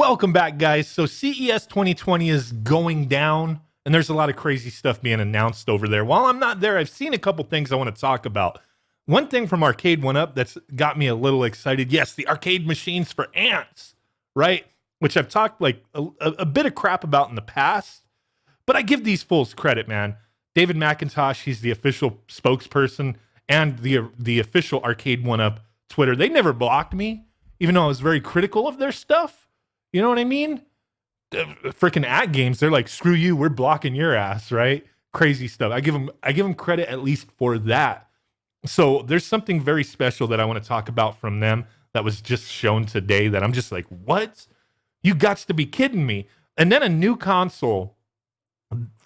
Welcome back, guys. So CES 2020 is going down, and there's a lot of crazy stuff being announced over there. While I'm not there, I've seen a couple things I want to talk about. One thing from Arcade 1UP that's got me a little excited. Yes, the arcade machines for ants, right? Which I've talked like a bit of crap about in the past, but I give these fools credit, man. David McIntosh, he's the official spokesperson, and the official Arcade 1UP Twitter. They never blocked me, even though I was very critical of their stuff. You know what I mean? Freaking at games, they're like, screw you, we're blocking your ass, right? Crazy stuff. I give them credit at least for that. So there's something very special that I want to talk about from them that was just shown today that I'm just like, what? You gots to be kidding me. And then a new console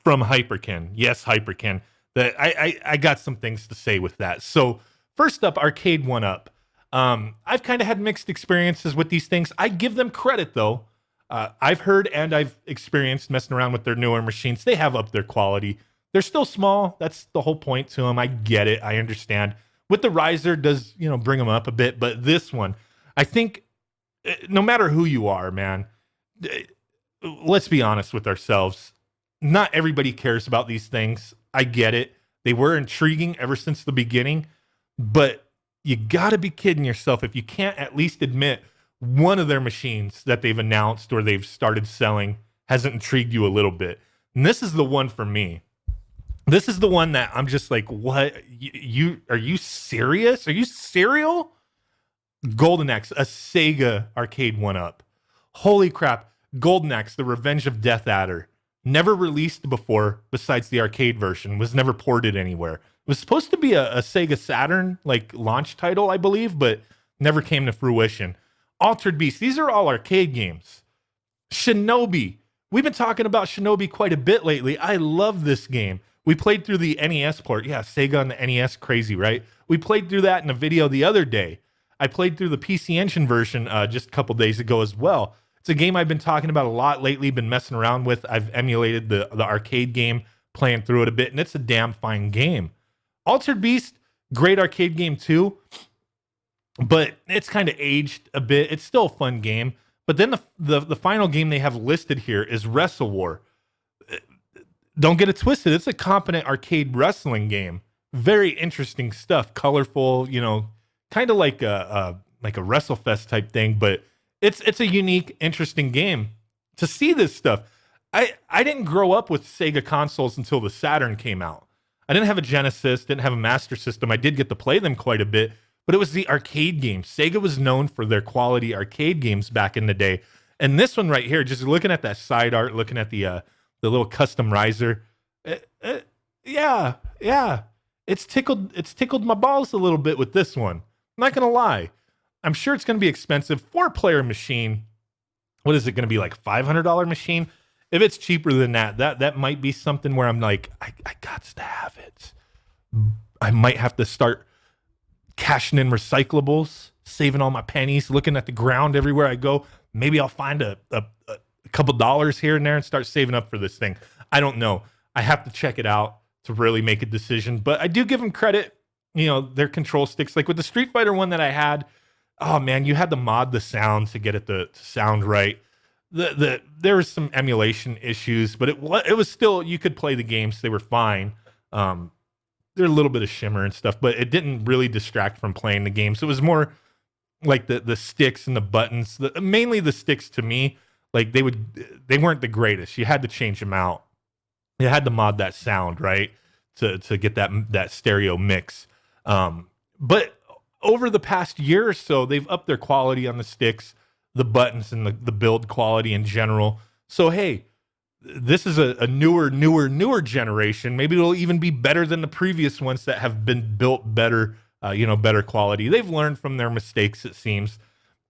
from Hyperkin. Yes, Hyperkin. That I got some things to say with that. So first up, Arcade 1UP. I've kind of had mixed experiences with these things. I give them credit, though. I've heard and I've experienced messing around with their newer machines. They have upped their quality. They're still small. That's the whole point to them. I get it. I understand. With the riser, does bring them up a bit, but this one, I think, no matter who you are, man, let's be honest with ourselves. Not everybody cares about these things. I get it. They were intriguing ever since the beginning, but you got to be kidding yourself if you can't at least admit one of their machines that they've announced or they've started selling hasn't intrigued you a little bit. And this is the one for me. This is the one that I'm just like, what? You are you serious? Are you serial? Golden Axe, a Sega Arcade 1UP. Holy crap. Golden Axe, The Revenge of Death Adder. Never released before besides the arcade version. Was never ported anywhere. It was supposed to be a Sega Saturn like launch title, I believe, but never came to fruition. Altered Beast. These are all arcade games. Shinobi. We've been talking about Shinobi quite a bit lately. I love this game. We played through the NES port. Yeah, Sega on the NES, crazy, right? We played through that in a video the other day. I played through the PC Engine version just a couple days ago as well. It's a game I've been talking about a lot lately, been messing around with. I've emulated the arcade game, playing through it a bit, and it's a damn fine game. Altered Beast, great arcade game too, but it's kind of aged a bit. It's still a fun game. But then the final game they have listed here is Wrestle War. Don't get it twisted. It's a competent arcade wrestling game. Very interesting stuff. Colorful, kind of like a WrestleFest type thing, but it's a unique, interesting game. To see this stuff, I didn't grow up with Sega consoles until the Saturn came out. I didn't have a Genesis, didn't have a Master System. I did get to play them quite a bit, but it was the arcade games. Sega was known for their quality arcade games back in the day. And this one right here, just looking at that side art, looking at the little custom riser, yeah, it's tickled my balls a little bit with this one. I'm not gonna lie. I'm sure it's gonna be expensive. 4-player machine. What is it gonna be, like $500 machine? If it's cheaper than that might be something where I'm like, I got to have it. I might have to start cashing in recyclables, saving all my pennies, looking at the ground everywhere I go. Maybe I'll find a couple dollars here and there and start saving up for this thing. I don't know. I have to check it out to really make a decision. But I do give them credit. Their control sticks. Like with the Street Fighter one that I had, oh man, you had to mod the sound to get it to sound right. There was some emulation issues, but it was still, you could play the games. They were fine. There's a little bit of shimmer and stuff, but it didn't really distract from playing the games. It was more like the sticks and the buttons, mainly the sticks to me. Like they weren't the greatest. You had to change them out. You had to mod that sound, right, to get that stereo mix. But over the past year or so, they've upped their quality on the sticks, the buttons, and the build quality in general. So hey, this is a newer generation. Maybe it'll even be better than the previous ones that have been built better, better quality. They've learned from their mistakes, it seems.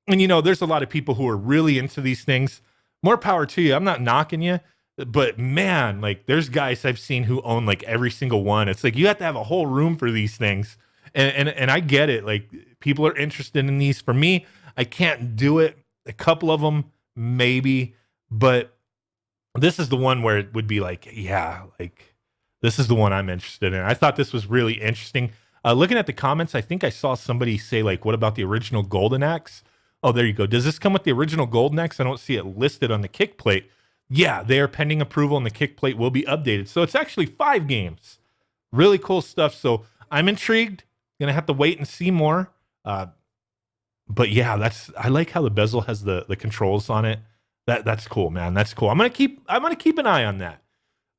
And there's a lot of people who are really into these things. More power to you. I'm not knocking you, but man, like there's guys I've seen who own like every single one. It's like you have to have a whole room for these things. And I get it. Like people are interested in these. For me, I can't do it. A couple of them, maybe, but this is the one where it would be like, yeah, like this is the one I'm interested in. I thought this was really interesting. Looking at the comments, I think I saw somebody say like, what about the original Golden Axe? Oh, there you go. Does this come with the original Golden Axe? I don't see it listed on the kick plate. Yeah, they are pending approval and the kick plate will be updated. So it's actually 5 games. Really cool stuff. So I'm intrigued. Gonna have to wait and see more. But yeah, I like how the bezel has the controls on it. That's cool, man. That's cool. I'm gonna keep an eye on that.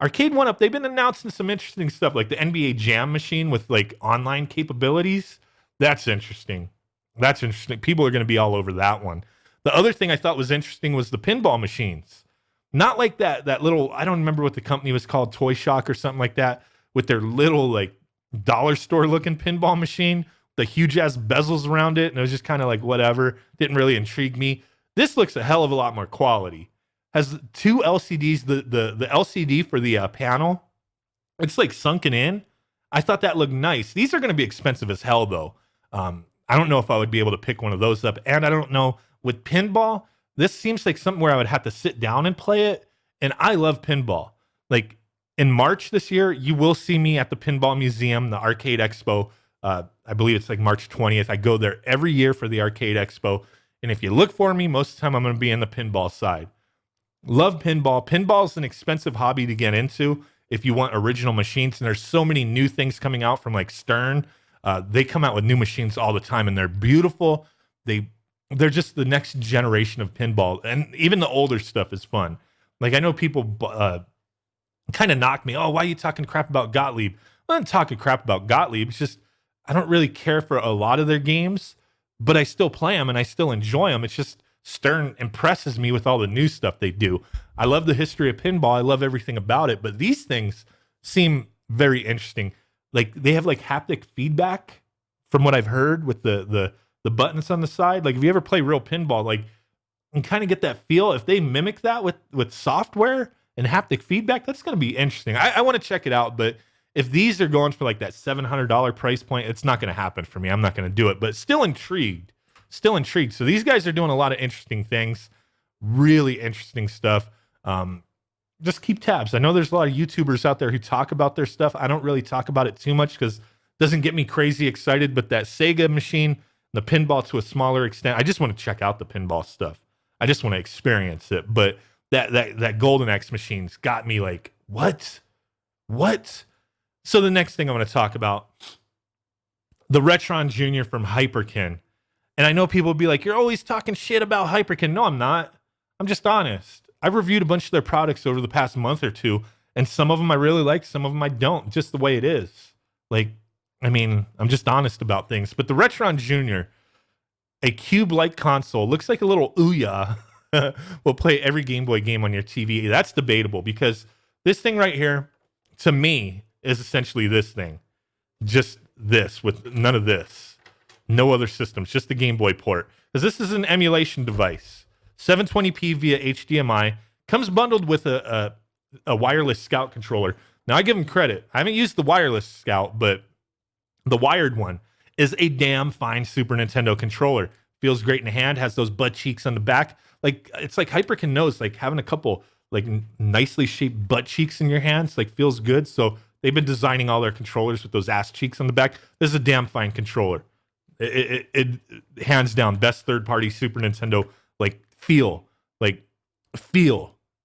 Arcade 1UP, they've been announcing some interesting stuff like the NBA Jam machine with like online capabilities. That's interesting. That's interesting. People are going to be all over that one. The other thing I thought was interesting was the pinball machines. Not like that little, I don't remember what the company was called, Toy Shock or something like that, with their little like dollar store looking pinball machine, the huge ass bezels around it. And it was just kind of like whatever. Didn't really intrigue me. This looks a hell of a lot more quality. Has 2 LCDs, the LCD for the panel, it's like sunken in. I thought that looked nice. These are going to be expensive as hell though. I don't know if I would be able to pick one of those up. And I don't know, with pinball, this seems like something where I would have to sit down and play it. And I love pinball. Like in March this year, you will see me at the Pinball Museum, the Arcade Expo. I believe it's like March 20th. I go there every year for the Arcade Expo. And if you look for me, most of the time I'm going to be in the pinball side. Love pinball. Pinball is an expensive hobby to get into if you want original machines. And there's so many new things coming out from like Stern. They come out with new machines all the time, and they're beautiful. They're just the next generation of pinball, and even the older stuff is fun. Like I know people kind of knock me. Oh, why are you talking crap about Gottlieb? I'm not talking crap about Gottlieb. It's just I don't really care for a lot of their games, but I still play them and I still enjoy them. It's just Stern impresses me with all the new stuff they do. I love the history of pinball. I love everything about it, but these things seem very interesting. Like they have like haptic feedback from what I've heard with the buttons on the side. Like if you ever play real pinball, like and kind of get that feel, if they mimic that with software and haptic feedback, that's going to be interesting. I want to check it out, but if these are going for like that $700 price point, it's not going to happen for me. I'm not going to do it, but still intrigued. So these guys are doing a lot of interesting things, really interesting stuff. Just keep tabs. I know there's a lot of YouTubers out there who talk about their stuff. I don't really talk about it too much because it doesn't get me crazy excited, but that Sega machine, the pinball to a smaller extent, I just want to check out the pinball stuff. I just want to experience it. But that Golden Axe machine's got me like, what? So the next thing I'm going to talk about, the Retron Jr. from Hyperkin. And I know people will be like, you're always talking shit about Hyperkin. No, I'm not. I'm just honest. I've reviewed a bunch of their products over the past month or two, and some of them I really like, some of them I don't, just the way it is. Like, I mean, I'm just honest about things. But the Retron Jr., a cube-like console, looks like a little Ouya, will play every Game Boy game on your TV. That's debatable because this thing right here, to me, is essentially this thing. Just this with none of this. No other systems, just the Game Boy port. Because this is an emulation device. 720p via HDMI. Comes bundled with a wireless Scout controller. Now, I give them credit. I haven't used the wireless Scout, but the wired one is a damn fine Super Nintendo controller. Feels great in the hand. Has those butt cheeks on the back. Like, it's like Hyperkin knows, like having a couple like nicely shaped butt cheeks in your hands, like feels good. So they've been designing all their controllers with those ass cheeks on the back. This is a damn fine controller. It hands down best third-party Super Nintendo like feel.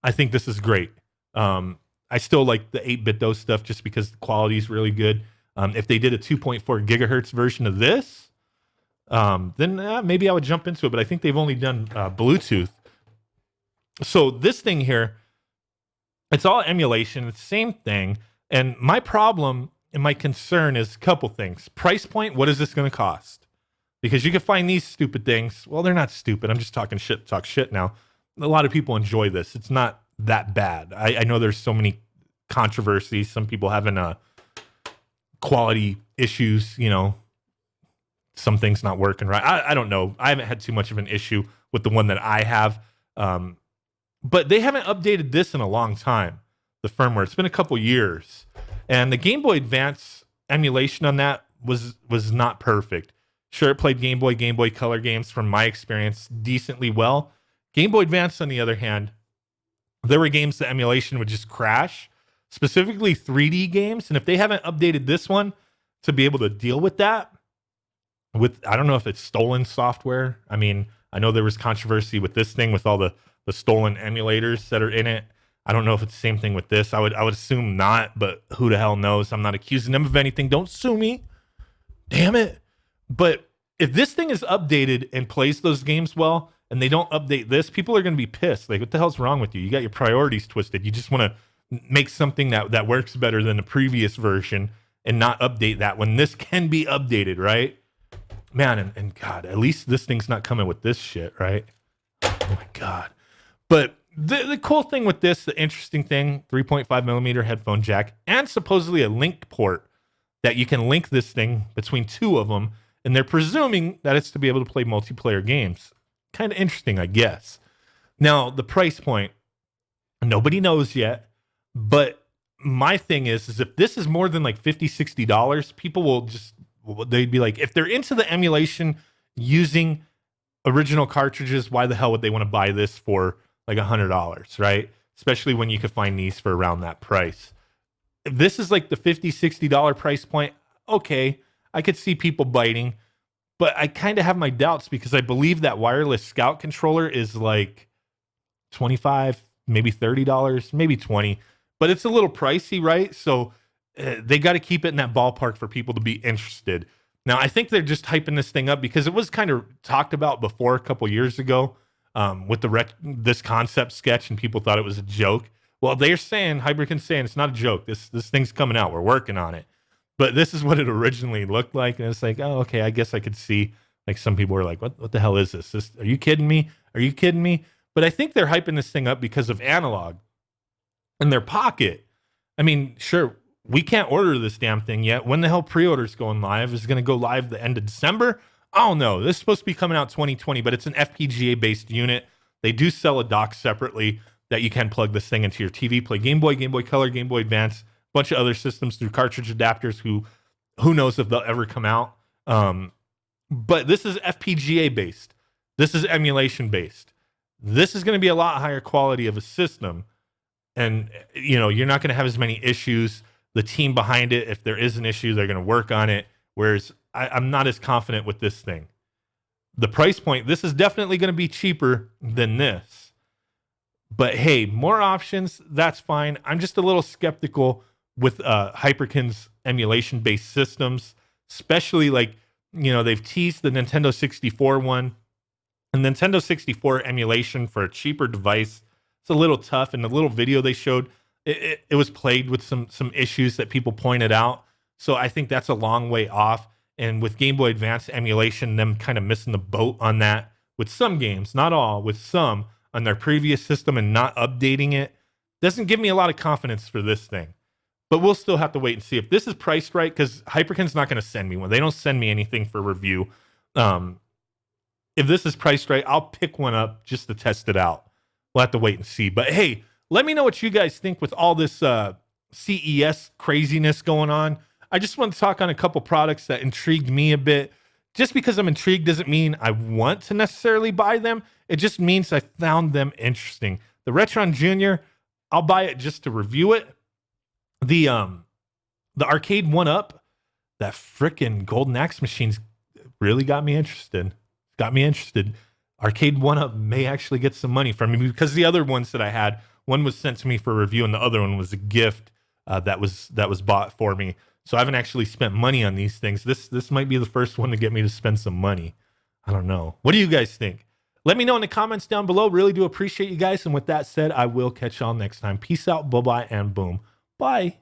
I think this is great. I still like the 8-bit DOS stuff just because the quality is really good. If they did a 2.4 gigahertz version of this, then maybe I would jump into it. But I think they've only done Bluetooth. So this thing here, it's all emulation. It's the same thing. And my problem and my concern is a couple things. Price point, what is this going to cost? Because you can find these stupid things. Well, they're not stupid. I'm just talking shit, talk shit now. A lot of people enjoy this. It's not that bad. I know there's so many controversies. Some people having quality issues, you know, some things not working right. I don't know. I haven't had too much of an issue with the one that I have. But they haven't updated this in a long time, the firmware. It's been a couple years. And the Game Boy Advance emulation on that was not perfect. Sure, it played Game Boy Color games from my experience decently well. Game Boy Advance, on the other hand, there were games the emulation would just crash, specifically 3D games. And if they haven't updated this one to be able to deal with that, I don't know if it's stolen software. I mean, I know there was controversy with this thing with all the stolen emulators that are in it. I don't know if it's the same thing with this. I would assume not, but who the hell knows? I'm not accusing them of anything. Don't sue me. Damn it. But if this thing is updated and plays those games well, and they don't update this, people are going to be pissed. Like, what the hell's wrong with you? You got your priorities twisted. You just want to make something that works better than the previous version and not update that when this can be updated, right? Man, and God, at least this thing's not coming with this shit, right? Oh my God. But the cool thing with this, the interesting thing, 3.5 millimeter headphone jack, and supposedly a link port that you can link this thing between two of them, and they're presuming that it's to be able to play multiplayer games. Kind of interesting, I guess. Now, the price point, nobody knows yet, but my thing is if this is more than like $50, $60, people will just, they'd be like, if they're into the emulation using original cartridges, why the hell would they want to buy this for like $100, right? Especially when you could find these for around that price. If this is like the $50, $60 price point, okay, I could see people biting, but I kind of have my doubts because I believe that wireless Scout controller is like $25, maybe $30, maybe $20, but it's a little pricey, right? So they got to keep it in that ballpark for people to be interested. Now, I think they're just hyping this thing up because it was kind of talked about before a couple years ago with this concept sketch, and people thought it was a joke. Well, they're saying, Hyperkin's saying it's not a joke. This thing's coming out. We're working on it. But this is what it originally looked like. And it's like, oh, okay, I guess I could see, like, some people were like, what the hell is this? Are you kidding me? Are you kidding me? But I think they're hyping this thing up because of analog in their pocket. I mean, sure, we can't order this damn thing yet. When the hell pre-order's going live? Is it going to go live the end of December? I don't know. This is supposed to be coming out 2020, but it's an FPGA-based unit. They do sell a dock separately that you can plug this thing into your TV, play Game Boy, Game Boy Color, Game Boy Advance, bunch of other systems through cartridge adapters who knows if they'll ever come out. But this is FPGA based. This is emulation based. This is going to be a lot higher quality of a system. And, you know, you're not going to have as many issues. The team behind it, if there is an issue, they're going to work on it. Whereas I'm not as confident with this thing. The price point, this is definitely going to be cheaper than this. But hey, more options, that's fine. I'm just a little skeptical with Hyperkin's emulation-based systems, especially like, you know, they've teased the Nintendo 64 one. And Nintendo 64 emulation for a cheaper device, it's a little tough. In the little video they showed, it was plagued with some issues that people pointed out. So I think that's a long way off. And with Game Boy Advance emulation, them kind of missing the boat on that with some games, not all, with some on their previous system and not updating it, doesn't give me a lot of confidence for this thing. But we'll still have to wait and see if this is priced right, because Hyperkin's not going to send me one. They don't send me anything for review. If this is priced right, I'll pick one up just to test it out. We'll have to wait and see. But hey, let me know what you guys think with all this CES craziness going on. I just want to talk on a couple products that intrigued me a bit. Just because I'm intrigued doesn't mean I want to necessarily buy them. It just means I found them interesting. The Retron Jr., I'll buy it just to review it. The Arcade 1-Up, that frickin' Golden Axe machine's really got me interested. Arcade 1-Up may actually get some money from me because the other ones that I had, one was sent to me for review and the other one was a gift that was bought for me. So I haven't actually spent money on these things. This might be the first one to get me to spend some money. I don't know. What do you guys think? Let me know in the comments down below. Really do appreciate you guys. And with that said, I will catch y'all next time. Peace out, bye-bye, and boom. Bye.